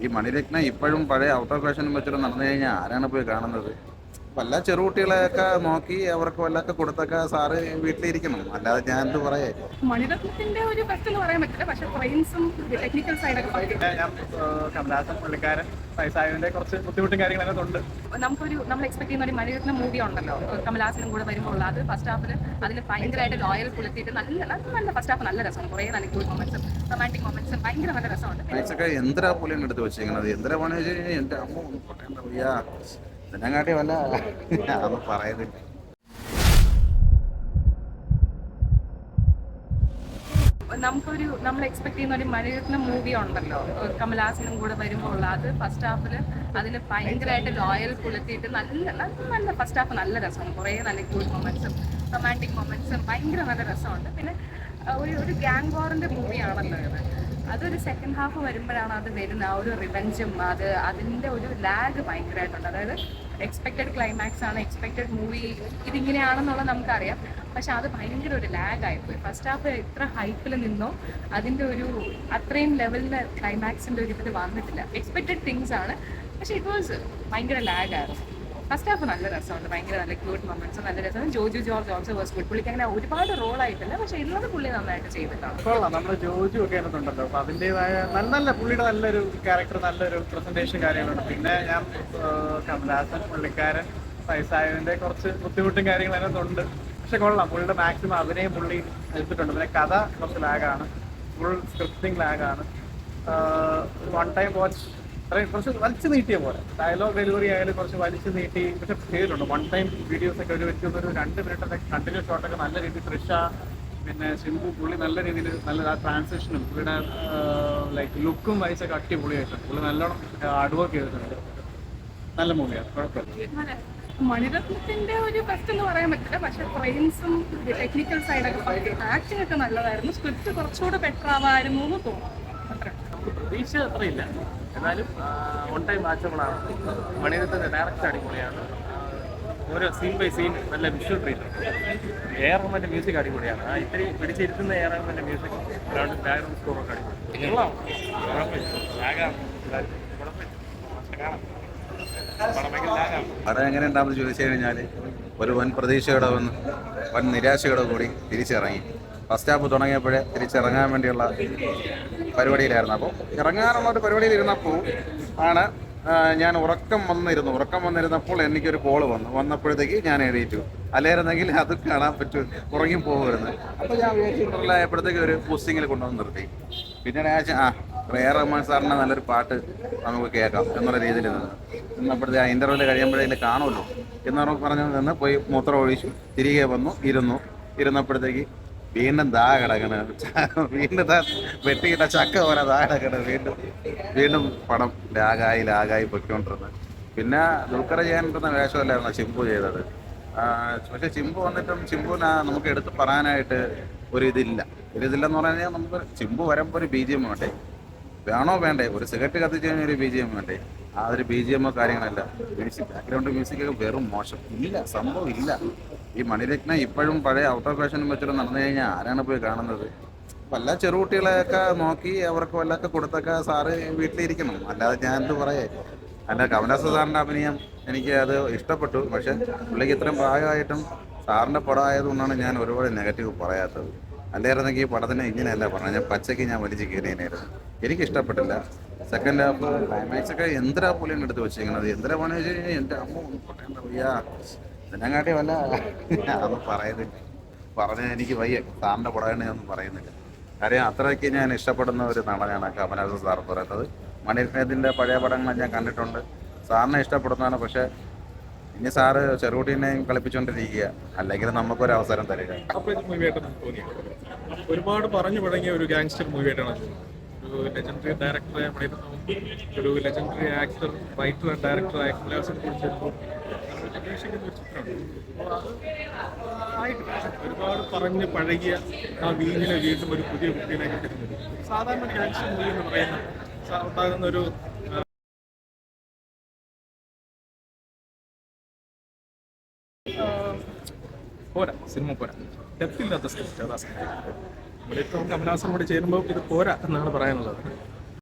ഈ മണിരത്നം ഇപ്പോഴും പഴയ ഔട്ട് ഓഫ് ഫാഷനും വെച്ചിട്ട് നടന്നു കഴിഞ്ഞാൽ ആരാണ് പോയി കാണുന്നത്? വല്ല ചെറുകുട്ടികളെയൊക്കെ നോക്കി അവർക്ക് വല്ലതൊക്കെ കൊടുത്തൊക്കെ സാറ് വീട്ടിലിരിക്കണം, അല്ലാതെ ഞാൻ എന്ത് പറയേ. മണിരത്നത്തിന്റെ ഒരു ബെസ്റ്റ് എന്ന് പറയാൻ പറ്റില്ല, പക്ഷെ ഫ്രെയിംസും ടെക്നിക്കൽ സൈഡൊക്കെ ഞാൻ കമലഹാസൻ പുള്ളിക്കാരൻ വയസ്സായതിന്റെ കുറച്ച് ബുദ്ധിമുട്ടും കാര്യങ്ങളൊക്കെ ഉണ്ട്. നമ്മൾ എക്സ്പെക്ട് ചെയ്യുന്ന ഒരു മണിരത്നം മൂവി ഉണ്ടല്ലോ, കമലഹാസനും കൂടെ വരുമ്പോൾ അത് ഫസ്റ്റ് ഹാഫിൽ അതിൽ ഭയങ്കരമായിട്ട് ലോയൽ പുലർത്തിയിട്ട് നല്ല ഫസ്റ്റ് ഹാഫ് നല്ല രസമാണ്. കുറേ നല്ല ഗുഡ് മൊമെന്റ്സും റൊമാൻറ്റിക് മൊമെന്റ്സും ഭയങ്കര നല്ല രസമുണ്ട്. എന്തിനാ പോലെയാണ് എടുത്ത് വെച്ചിരിക്കുന്നത്? എന്തിനാ പണി വെച്ച് കഴിഞ്ഞാൽ എൻ്റെ അമ്മ ഒന്നും പറയണ്ട വയ്യ, ഇതിനെക്കാട്ടി വല്ല അതൊന്നും പറയുന്നില്ല. നമ്മൾ എക്സ്പെക്ട് ചെയ്യുന്ന ഒരു മണിരത്നം മൂവി ഉണ്ടല്ലോ, കമലഹാസനും കൂടെ വരുമ്പോൾ അത് ഫസ്റ്റ് ഹാഫിൽ അതിൽ ഭയങ്കരമായിട്ട് ലോയൽ പുലർത്തിയിട്ട് നല്ല ഫസ്റ്റ് ഹാഫ് നല്ല രസമാണ്. കുറേ നല്ല ഗുഡ് മൊമെന്റ്സും റൊമാൻറ്റിക് മൊമെന്റ്സും ഭയങ്കര നല്ല രസമുണ്ട്. പിന്നെ ഒരു ഗ്യാങ് വാറിന്റെ മൂവിയാണല്ലോ ഇത്. അതൊരു സെക്കൻഡ് ഹാഫ് വരുമ്പോഴാണ് അത് വരുന്ന ആ ഒരു റിവെഞ്ചും അതിൻ്റെ ഒരു ലാഗ് ഭയങ്കരമായിട്ടുണ്ട്. അതായത് എക്സ്പെക്റ്റഡ് ക്ലൈമാക്സ് ആണ്, എക്സ്പെക്റ്റഡ് മൂവി ഇതിങ്ങനെയാണെന്നുള്ളത് നമുക്കറിയാം, പക്ഷെ അത് ഭയങ്കര ഒരു ലാഗായിപ്പോയി. ഫസ്റ്റ് ഹാഫ് എത്ര ഹൈപ്പിൽ നിന്നോ അതിൻ്റെ ഒരു അത്രയും ലെവലിൽ ക്ലൈമാക്സിൻ്റെ ഒരു ഇത് വന്നിട്ടില്ല. എക്സ്പെക്റ്റഡ് തിങ്സ് ആണ്, പക്ഷെ ഇറ്റ് വാസ് ഭയങ്കര ലാഗായിരുന്നു. ഫസ്റ്റ് ഹാഫ് നല്ല രസമുണ്ട്, ഭയങ്കര നല്ല ക്യൂട്ട് മൊമെന്റ്സ് നല്ല രസമാണ്. Joju George also was good. പുള്ളിക്ക് അങ്ങനെ ഒരുപാട് റോൾ ആയിട്ടില്ല, പക്ഷെ ഉള്ളത് പുള്ളി നന്നായിട്ട് ചെയ്തിട്ടാണ്. നമ്മുടെ ജോജു ഒക്കെ അതിനകത്തുണ്ടല്ലോ, അപ്പൊ അതിൻ്റെതായ നല്ല പുള്ളിയുടെ നല്ലൊരു ക്യാരക്ടർ, നല്ലൊരു പ്രസന്റേഷൻ കാര്യങ്ങളുണ്ട്. പിന്നെ ഞാൻ കമലഹാസൻ പുള്ളിക്കാരൻ വയസ്സായതിന്റെ കുറച്ച് ബുദ്ധിമുട്ടും കാര്യങ്ങളും അതിനകത്തുണ്ട്, പക്ഷെ കൊള്ളാം. പുള്ളിയുടെ മാക്സിമം അഭിനയം പുള്ളി എടുത്തിട്ടുണ്ട്. പിന്നെ കഥ കുറച്ച് ലാഗാണ്, ഫുൾ സ്ക്രിപ്റ്റിംഗ് ലാഗാണ്. വൺ ടൈം വാച്ച് കുറച്ച് വലിച്ചു നീട്ടിയ പോലെ, ഡയലോഗ് ഡെലിവറി ആയാലും കുറച്ച് വലിച്ചു നീട്ടി, പക്ഷെ ചെയ്തിട്ടുണ്ട്. വൺ ടൈം വീഡിയോസ് ഒക്കെ ഒരു 2 മിനിറ്റൊക്കെ കണ്ടിന്യൂസ് ഷോട്ടൊക്കെ നല്ല രീതിയിൽ തൃഷ, പിന്നെ ശിംബു പുള്ളി നല്ല രീതിയിൽ നല്ല ആ ട്രാൻസിഷനും പുള്ളിയുടെ ലൈക്ക് ലുക്കും വൈസൊക്കെ അടിപൊളിയായിട്ടുണ്ട്. പുള്ളി നല്ലോണം ഹാർഡ് വർക്ക് ചെയ്തിട്ടുണ്ട്. നല്ല മൂവിയാണ്, കുഴപ്പമില്ല. മണിരത്നത്തിന്റെ ഒരു ബെസ്റ്റ് എന്ന് പറയാൻ പറ്റില്ല, പക്ഷെ ഫ്രെയിംസും ടെക്നിക്കൽ സൈഡൊക്കെ ആക്ടിംഗ് ഒക്കെ നല്ലതായിരുന്നു. സ്ക്രിപ്റ്റ് കുറച്ചുകൂടെ ബെറ്റർ ആവാമായിരുന്നു എന്ന് തോന്നുന്നു. പ്രതീക്ഷ അത്രയില്ല, എന്നാലും വൺ ടൈം വാച്ചബിളാണ്. മണിരത്നത്തിന്റെ ഡയറക്റ്റ് അടിപൊളിയാണ്. ഓരോ സീൻ ബൈ സീൻ നല്ല വിഷ്വൽ ട്രീറ്റ്. എ.ആർ. റഹ്മാന്റെ മ്യൂസിക് അടിപൊളിയാണ്. ഇത്തിരി പിടിച്ചിരുത്തുന്ന എ.ആർ. റഹ്മാന്റെ മ്യൂസിക്, ബാക്ക്ഗ്രൗണ്ട് സ്കോറൊക്കെ അടിപൊളി. പടം എങ്ങനെ ഉണ്ടാകുമെന്ന് ചോദിച്ചു കഴിഞ്ഞാൽ ഒരു വൻ പ്രതീക്ഷയോടെ വൻ നിരാശയോടെ കൂടി തിരിച്ചിറങ്ങി. ഫസ്റ്റ് ഹാഫ് തുടങ്ങിയപ്പോഴേ തിരിച്ചിറങ്ങാൻ വേണ്ടിയുള്ള പരിപാടിയിലായിരുന്നു. അപ്പോൾ ഇറങ്ങാനുള്ള ഒരു പരിപാടിയിലിരുന്നപ്പോൾ ആണ് ഞാൻ ഉറക്കം വന്നിരുന്നപ്പോൾ എനിക്കൊരു കോള് വന്നപ്പോഴത്തേക്ക് ഞാൻ എഴുതിയിട്ടു. അല്ലായിരുന്നെങ്കിൽ അത് കാണാൻ ഉറങ്ങി പോകുമായിരുന്നു. അപ്പോൾ ഞാൻ വിചാരിച്ചിട്ടുള്ളപ്പോഴത്തേക്ക് ഒരു പോസ്റ്റിങ്ങിൽ കൊണ്ടുവന്ന് നിർത്തി. പിന്നെ എ.ആർ. റഹ്മാൻ സാറിൻ്റെ നല്ലൊരു പാട്ട് നമുക്ക് കേൾക്കാം എന്നുള്ള രീതിയിൽ നിന്നപ്പോഴത്തേക്ക് ആ ഇൻ്റർവ്യൂവിൽ കഴിയുമ്പോഴേ കാണുമല്ലോ എന്ന് പറഞ്ഞ് പോയി മൂത്രം ഒഴിച്ചു, തിരികെ വന്നു, ഇരുന്നപ്പോഴത്തേക്ക് വീണ്ടും കിടക്കണ, വീണ്ടും വെട്ടിയിട്ട ചക്ക പോലെ കിടക്കണ, വീണ്ടും പടം ലാഗായി പൊയ്ക്കൊണ്ടിരുന്നത്. പിന്നെ ദുൽഖർ ചെയ്യാനിരുന്ന വേഷമല്ലായിരുന്നു ചിമ്പു ചെയ്തത്. പക്ഷെ ചിമ്പു വന്നിട്ടും ചിമ്പുവിന് നമുക്ക് എടുത്ത് പറയാനായിട്ട് ഒരിതില്ലെന്ന് പറഞ്ഞു കഴിഞ്ഞാൽ നമുക്ക് ചിമ്പു വരുമ്പോൾ ഒരു BGM വേണ്ടേ, ഒരു സിഗരറ്റ് കത്തിച്ച് കഴിഞ്ഞാൽ ഒരു BGM വേണ്ടേ? ആ ഒരു BGM കാര്യങ്ങളല്ല. ബാക്ക്ഗ്രൗണ്ട് മ്യൂസിക്കൊക്കെ വെറും മോശം, സംഭവം ഇല്ല. ഈ മണിരത്നം ഇപ്പോഴും പഴയ ഔട്ട് ഓഫ് ഫാഷനും വെച്ചിട്ട് നടന്നു കഴിഞ്ഞാൽ ആരാണ് പോയി കാണുന്നത്? വല്ല ചെറുകുട്ടികളെയൊക്കെ നോക്കി അവർക്ക് വല്ലതൊക്കെ കൊടുത്തൊക്കെ സാറ് വീട്ടിലിരിക്കണം, അല്ലാതെ ഞാൻ എന്ത് പറയേ. കമലഹാസൻ സാറിൻ്റെ അഭിനയം എനിക്ക് അത് ഇഷ്ടപ്പെട്ടു, പക്ഷെ പുള്ളിക്ക് ഇത്രയും പ്രായമായിട്ടും സാറിൻ്റെ പടം ആയതുകൊണ്ടാണ് ഞാൻ ഒരുപാട് നെഗറ്റീവ് പറയാത്തത്. അല്ലായിരുന്നെങ്കിൽ ഈ പടത്തിന് ഇങ്ങനെയല്ല പറഞ്ഞത്, ഞാൻ പച്ചയ്ക്ക് ഞാൻ വലിച്ച് കയറിയായിരുന്നു. എനിക്കിഷ്ടപ്പെട്ടില്ല. സെക്കൻഡ് ഹാഫ് ക്ലൈമാക്സ് ഒക്കെ എന്തിനാ പോലെയാണ് എടുത്ത് വെച്ചിരിക്കുന്നത്? എന്തിനാ പണി വെച്ച് കഴിഞ്ഞാൽ എൻ്റെ അമ്മ ഒന്നും പറയണ്ട വയ്യ, ഇതിനെക്കാട്ടി വല്ല അതൊന്നും പറയുന്നില്ല. പറഞ്ഞാൽ എനിക്ക് വയ്യ, സാറിൻ്റെ പടമായിട്ട് ഞാനൊന്നും പറയുന്നില്ല. കാര്യം അത്രയ്ക്ക് ഞാൻ ഇഷ്ടപ്പെടുന്ന ഒരു നടനാണ് കമലഹാസൻ സാർ പറയുന്നത്. മണിരത്നത്തിൻ്റെ പഴയ പടങ്ങൾ ഞാൻ കണ്ടിട്ടുണ്ട്, സാറിനെ ഇഷ്ടപ്പെടുന്നതാണ്. പക്ഷേ ഇനി സാറ് ചെറുകുട്ടീനെയും കളിപ്പിച്ചുകൊണ്ടിരിക്കുക, അല്ലെങ്കിൽ നമുക്കൊരു അവസരം തരിക. ഒരുപാട് പറഞ്ഞു തുടങ്ങിയ ഒരു ഗാങ്സ്റ്റർ മൂവിയായിട്ടാണ്. ഒരു ലെജൻഡറി ഡയറക്ടറായ മണിരത്നവും ഒരു ലെജൻഡറി ആക്ടർ, റൈറ്റർ ആൻഡ് ഡയറക്ടറായ കമലഹാസനെ കുറിച്ച് പ്രതീക്ഷിക്കുന്ന ഒരു ചിത്രമാണ്. ഒരുപാട് പറഞ്ഞ് പഴകിയ ആ വീഞ്ഞിനെ വീണ്ടും ഒരു പുതിയ കുട്ടീനെ കിട്ടുന്നത് സാധാരണ ഗാങ്സ്റ്റർ മൂവി എന്ന് പറയുന്ന ഉണ്ടാകുന്ന ഒരു സിനിമ പോരാ, ഡെപ്തില്ലാത്ത സ്ക്രിപ്റ്റ്. അതാ സ്ക്രിപ്റ്റ്. മണിരത്നവും കമലഹാസനും കൂടി ചേരുമ്പോൾ ഇത് പോരാ എന്നാണ് പറയാനുള്ളത്.